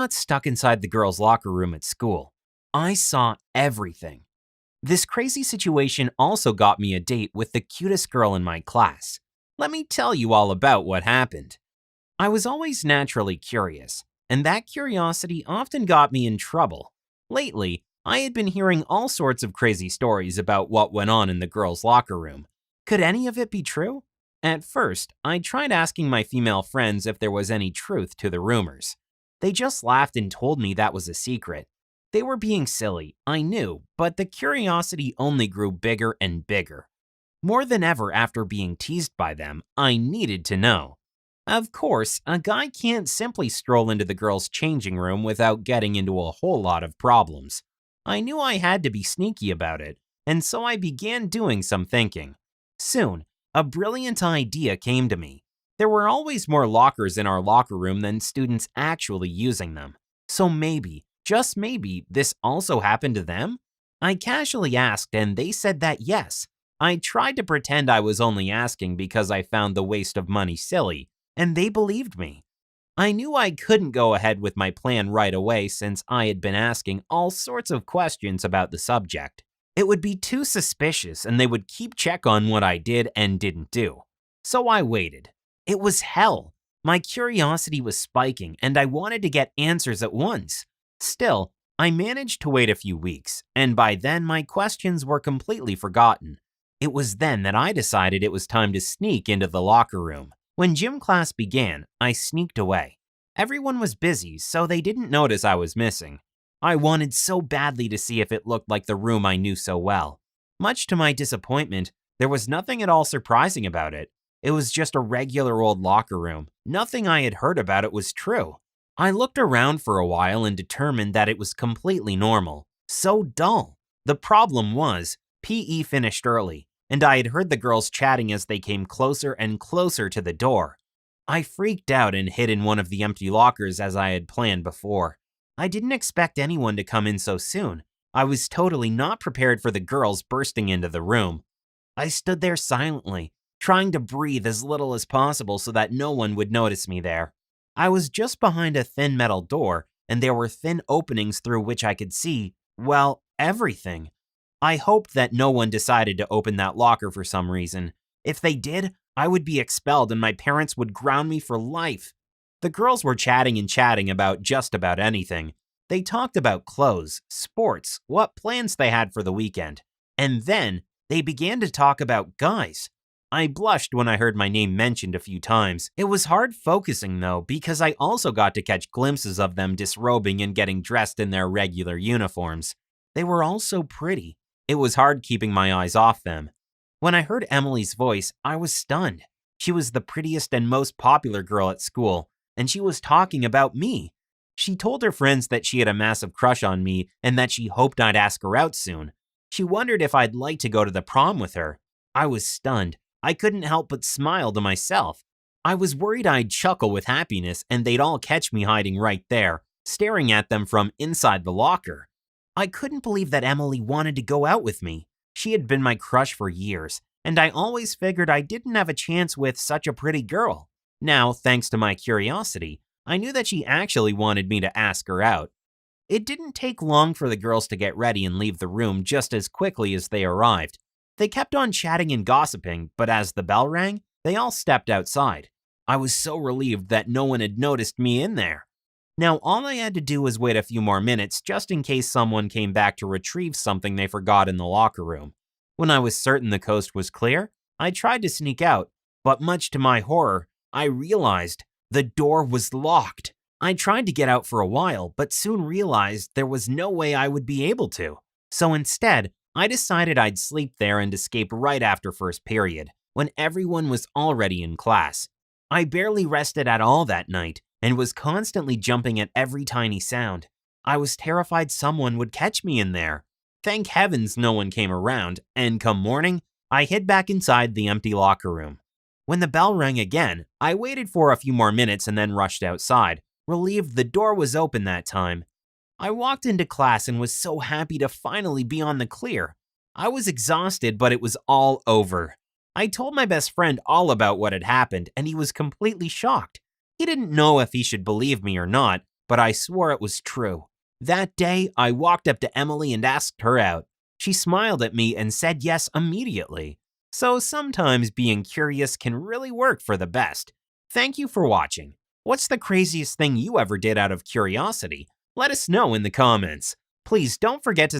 got stuck inside the girls' locker room at school. I saw everything. This crazy situation also got me a date with the cutest girl in my class. Let me tell you all about what happened. I was always naturally curious, and that curiosity often got me in trouble. Lately, I had been hearing all sorts of crazy stories about what went on in the girls' locker room. Could any of it be true? At first, I tried asking my female friends if there was any truth to the rumors. They just laughed and told me that was a secret. They were being silly, I knew, but the curiosity only grew bigger and bigger. More than ever after being teased by them, I needed to know. Of course, a guy can't simply stroll into the girls' changing room without getting into a whole lot of problems. I knew I had to be sneaky about it, and so I began doing some thinking. Soon, a brilliant idea came to me. There were always more lockers in our locker room than students actually using them. So maybe, just maybe, this also happened to them? I casually asked and they said that yes. I tried to pretend I was only asking because I found the waste of money silly, and they believed me. I knew I couldn't go ahead with my plan right away since I had been asking all sorts of questions about the subject. It would be too suspicious and they would keep check on what I did and didn't do. So I waited. It was hell. My curiosity was spiking and I wanted to get answers at once. Still, I managed to wait a few weeks, and by then my questions were completely forgotten. It was then that I decided it was time to sneak into the locker room. When gym class began, I sneaked away. Everyone was busy, so they didn't notice I was missing. I wanted so badly to see if it looked like the room I knew so well. Much to my disappointment, there was nothing at all surprising about it. It was just a regular old locker room. Nothing I had heard about it was true. I looked around for a while and determined that it was completely normal. So dull. The problem was, PE finished early, and I had heard the girls chatting as they came closer and closer to the door. I freaked out and hid in one of the empty lockers as I had planned before. I didn't expect anyone to come in so soon. I was totally not prepared for the girls bursting into the room. I stood there silently, trying to breathe as little as possible so that no one would notice me there. I was just behind a thin metal door, and there were thin openings through which I could see, well, everything. I hoped that no one decided to open that locker for some reason. If they did, I would be expelled and my parents would ground me for life. The girls were chatting and chatting about just about anything. They talked about clothes, sports, what plans they had for the weekend. And then they began to talk about guys. I blushed when I heard my name mentioned a few times. It was hard focusing though, because I also got to catch glimpses of them disrobing and getting dressed in their regular uniforms. They were all so pretty. It was hard keeping my eyes off them. When I heard Emily's voice, I was stunned. She was the prettiest and most popular girl at school, and she was talking about me. She told her friends that she had a massive crush on me and that she hoped I'd ask her out soon. She wondered if I'd like to go to the prom with her. I was stunned. I couldn't help but smile to myself. I was worried I'd chuckle with happiness and they'd all catch me hiding right there, staring at them from inside the locker. I couldn't believe that Emily wanted to go out with me. She had been my crush for years, and I always figured I didn't have a chance with such a pretty girl. Now, thanks to my curiosity, I knew that she actually wanted me to ask her out. It didn't take long for the girls to get ready and leave the room just as quickly as they arrived. They kept on chatting and gossiping, but as the bell rang, they all stepped outside. I was so relieved that no one had noticed me in there. Now, all I had to do was wait a few more minutes just in case someone came back to retrieve something they forgot in the locker room. When I was certain the coast was clear, I tried to sneak out, but much to my horror, I realized the door was locked. I tried to get out for a while, but soon realized there was no way I would be able to. So instead, I decided I'd sleep there and escape right after first period, when everyone was already in class. I barely rested at all that night, and was constantly jumping at every tiny sound. I was terrified someone would catch me in there. Thank heavens no one came around, and come morning, I hid back inside the empty locker room. When the bell rang again, I waited for a few more minutes and then rushed outside, relieved the door was open that time. I walked into class and was so happy to finally be on the clear. I was exhausted, but it was all over. I told my best friend all about what had happened, and he was completely shocked. He didn't know if he should believe me or not, but I swore it was true. That day, I walked up to Emily and asked her out. She smiled at me and said yes immediately. So sometimes being curious can really work for the best. Thank you for watching. What's the craziest thing you ever did out of curiosity? Let us know in the comments. Please don't forget to